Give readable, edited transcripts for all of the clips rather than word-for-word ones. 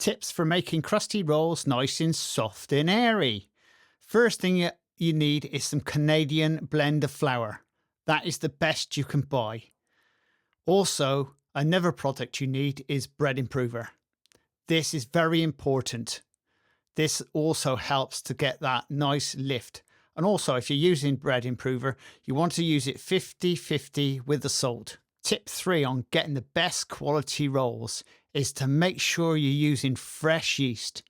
Tips for making crusty rolls nice and soft and airy. First thing you need is some Canadian blend of flour. That is the best you can buy. Also, another product you need is bread improver. This is very important. This also helps to get that nice lift. And also, if you're using bread improver, you want to use it 50-50 with the salt. Tip 3 on getting the best quality rolls is to make sure you're using fresh yeast.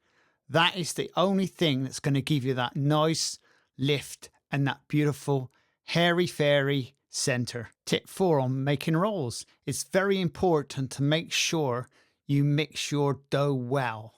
That is the only thing that's going to give you that nice lift and that beautiful hairy fairy center. Tip 4 on making rolls. It's very important to make sure you mix your dough well.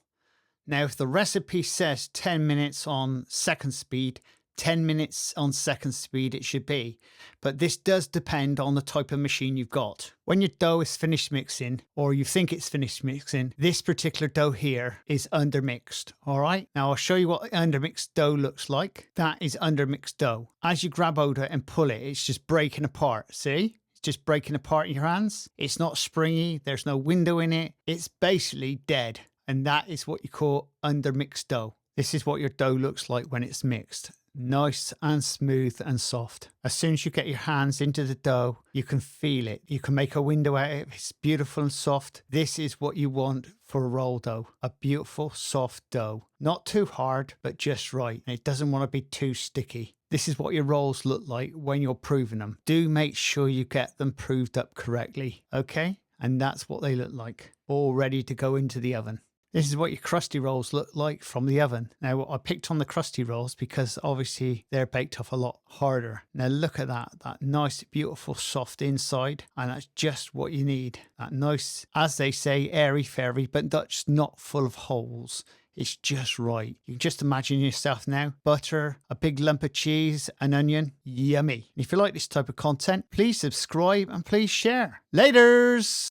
Now, if the recipe says 10 minutes on second speed, 10 minutes on second speed it should be, but this does depend on the type of machine you've got. When your dough is finished mixing, or you think it's finished mixing, this particular dough here is undermixed. All right, now I'll show you what undermixed dough looks like. That is undermixed dough. As you grab hold of it and pull it, it's just breaking apart. See? It's just breaking apart in your hands. It's not springy, there's no window in it. It's basically dead, and that is what you call undermixed dough. This is what your dough looks like when it's mixed. Nice and smooth and soft. As soon as you get your hands into the dough, you can feel it. You can make a window out of it. It's beautiful and soft. This is what you want for a roll dough. A beautiful, soft dough. Not too hard, but just right. And it doesn't want to be too sticky. This is what your rolls look like when you're proving them. Do make sure you get them proved up correctly. Okay? And that's what they look like. All ready to go into the oven. This is what your crusty rolls look like from the oven. Now, I picked on the crusty rolls because obviously they're baked off a lot harder. Now look at that nice, beautiful, soft inside. And that's just what you need. That nice, as they say, airy fairy, but Dutch, not full of holes. It's just right. You can just imagine yourself now. Butter, a big lump of cheese, an onion. Yummy. And if you like this type of content, please subscribe and please share. Laters!